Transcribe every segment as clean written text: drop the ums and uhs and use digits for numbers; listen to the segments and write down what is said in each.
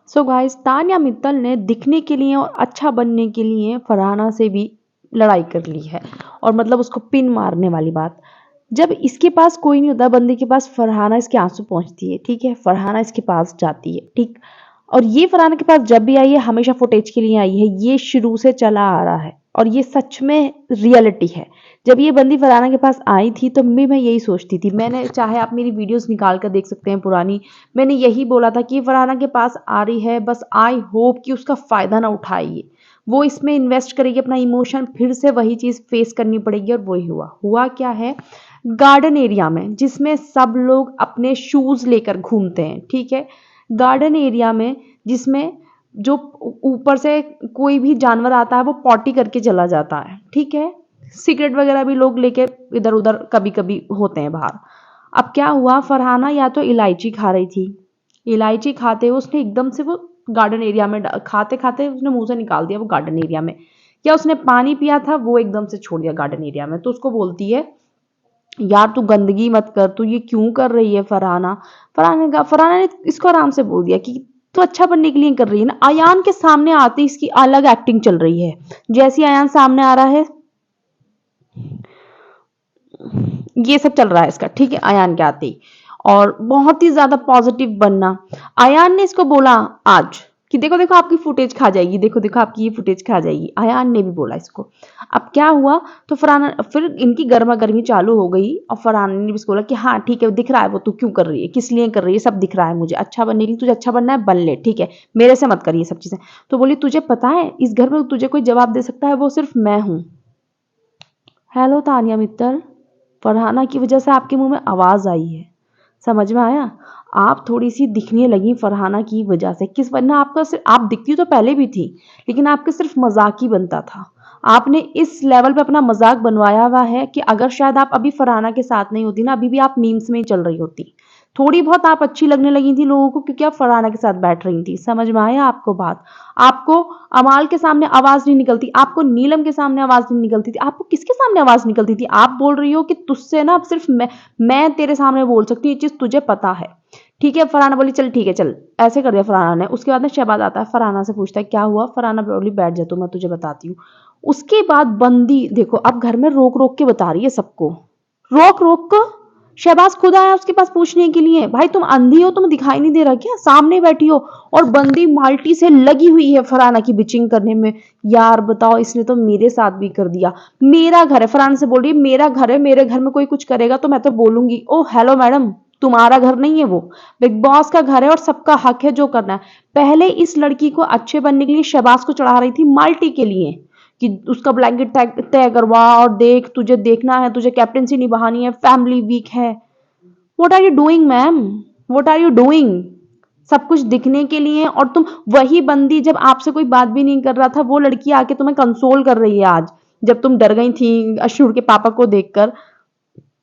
So guys, Tanya Mittal ने दिखने के लिए और अच्छा बनने के लिए फरहाना से भी लड़ाई कर ली है। और मतलब उसको पिन मारने वाली बात, जब इसके पास कोई नहीं होता बंदे के पास, फरहाना इसके आंसू पहुंचती है, ठीक है, फरहाना इसके पास जाती है, ठीक। और ये फरहाना के पास जब भी आई है हमेशा फुटेज के लिए आई है, ये शुरू से चला आ रहा है और ये सच में रियलिटी है। जब ये बंदी फरहाना के पास आई थी तो मैं यही सोचती थी, मैंने, चाहे आप मेरी वीडियोस निकाल कर देख सकते हैं पुरानी, मैंने यही बोला था कि ये फरहाना के पास आ रही है, बस आई होप कि उसका फायदा ना उठाइए, वो इसमें इन्वेस्ट करेगी अपना इमोशन, फिर से वही चीज फेस करनी पड़ेगी। और वही हुआ क्या है, गार्डन एरिया में जिसमें सब लोग अपने शूज लेकर घूमते हैं, ठीक है, गार्डन एरिया में जिसमें जो ऊपर से कोई भी जानवर आता है वो पॉटी करके चला जाता है, ठीक है, सिगरेट वगैरह भी लोग लेके इधर उधर कभी कभी होते हैं बाहर। अब क्या हुआ, फरहाना या तो इलायची खा रही थी, इलायची खाते हुए उसने एकदम से वो गार्डन एरिया में खाते खाते उसने मुंह से निकाल दिया वो गार्डन एरिया में। क्या उसने पानी पिया था वो एकदम से छोड़ दिया गार्डन एरिया में। तो उसको बोलती है, यार तू गंदगी मत कर, तू ये क्यों कर रही है फरहाना। फरहाना ने इसको आराम से बोल दिया कि तू अच्छा बनने के लिए कर रही है ना। अयान के सामने आते इसकी अलग एक्टिंग चल रही है, जैसे अयान सामने आ रहा है ये सब चल रहा है इसका, ठीक है, अयान के आते ही, और बहुत ही ज्यादा पॉजिटिव बनना। अयान ने इसको बोला आज कि देखो देखो आपकी फुटेज खा जाएगी, देखो देखो आपकी ये फुटेज खा जाएगी, अयान ने भी बोला इसको। अब क्या हुआ, तो फरहाना, फिर इनकी गर्मा गर्मी चालू हो गई और फरहाना ने भी बोला कि हाँ ठीक है दिख रहा है वो तू क्यों कर रही है, किस लिए कर रही है, सब दिख रहा है मुझे, अच्छा बनने के लिए, तुझे अच्छा बनना है बन ले, ठीक है, मेरे से मत करिए सब चीजें। तो बोली तुझे पता है इस घर में तुझे कोई जवाब दे सकता है वो सिर्फ मैं हूं। हेलो तानिया मित्तल, फरहाना की वजह से आपके मुंह में आवाज आई है, समझ में आया। आप थोड़ी सी दिखने लगी फरहाना की वजह से, किस, वरना आपका सिर्फ, आप दिखती तो पहले भी थी लेकिन आपके सिर्फ मजाक ही बनता था। आपने इस लेवल पे अपना मजाक बनवाया हुआ है कि अगर शायद आप अभी फरहाना के साथ नहीं होती ना, अभी भी आप मीम्स में ही चल रही होती। थोड़ी बहुत आप अच्छी लगने लगी थी लोगों को क्योंकि आप फरहाना के साथ बैठ रही थी, समझ में आया आपको बात। आपको अमाल के सामने आवाज नहीं निकलती, आपको नीलम के सामने आवाज नहीं निकलती थी, आपको किसके सामने आवाज निकलती थी। आप बोल रही हो कि तुझसे ना अब सिर्फ मैं तेरे सामने बोल सकती हूँ, ये चीज तुझे पता है, ठीक है। फरहाना बोली चल ठीक है चल, ऐसे कर दिया फरहाना ने। उसके बाद में शहबाज आता है, फरहाना से पूछता है क्या हुआ, फरहाना बोली बैठ जा तू मैं तुझे बताती हूँ। उसके बाद बंदी देखो अब घर में रोक रोक के बता रही है सबको, रोक रोक कर। शहबाज खुद आया उसके पास पूछने के लिए, भाई तुम अंधी हो, तुम्हें दिखाई नहीं दे रहा क्या, सामने बैठी हो। और बंदी माल्टी से लगी हुई है फरहाना की बिचिंग करने में। यार बताओ इसने तो मेरे साथ भी कर दिया, मेरा घर है, फरहाना से बोल रही है मेरा घर है, मेरे घर में कोई कुछ करेगा तो मैं तो बोलूंगी। ओ हेलो मैडम, तुम्हारा घर नहीं है वो, बिग बॉस का घर है और सबका हक है जो करना है। पहले इस लड़की को अच्छे बनने के लिए शहबाज को चढ़ा रही थी माल्टी के लिए कि उसका ब्लैंकेट तय करवा और देख तुझे देखना है, तुझे कैप्टनसी निभानी है, फैमिली वीक है। What are you doing ma'am, what are you doing, सब कुछ दिखने के लिए। और तुम वही बंदी जब आपसे कोई बात भी नहीं कर रहा था वो लड़की आके तुम्हें कंसोल कर रही है आज, जब तुम डर गई थी अशूर के पापा को देखकर।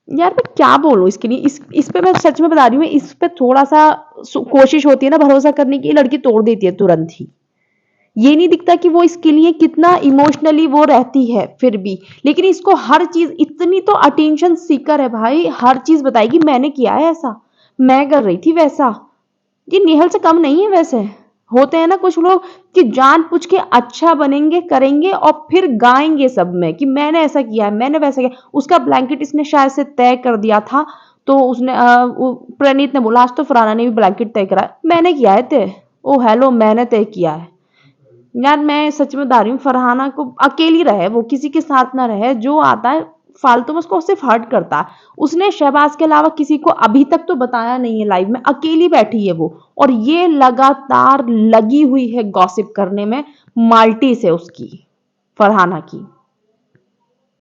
यार मैं क्या बोलूं इसके लिए, इस पे मैं सच में बता रही हूँ, इस पे थोड़ा सा कोशिश होती है ना भरोसा करने की, लड़की तोड़ देती है तुरंत ही। ये नहीं दिखता कि वो इसके लिए कितना इमोशनली वो रहती है फिर भी, लेकिन इसको हर चीज, इतनी तो अटेंशन सीकर है भाई, हर चीज बताएगी मैंने किया है ऐसा, मैं कर रही थी वैसा। ये नेहल से कम नहीं है वैसे। होते हैं ना कुछ लोग कि जान पूछ के अच्छा बनेंगे करेंगे और फिर गाएंगे सब में कि मैंने ऐसा किया है मैंने वैसा किया। उसका ब्लैंकेट इसने शायद से तय कर दिया था तो उसने प्रणीत ने बोला आज तो फरहाना ने भी ब्लैंकेट तय करा, मैंने किया है तय, ओ हेलो मैंने तय किया है। यार मैं सच में बता रही हूँ, फरहाना को अकेली रहे, वो किसी के साथ ना रहे, जो आता है फालतू में उसको सिर्फ हर्ट करता है। उसने शहबाज के अलावा किसी को अभी तक तो बताया नहीं है लाइव में, अकेली बैठी है वो, और ये लगातार लगी हुई है गॉसिप करने में माल्टी से उसकी, फरहाना की।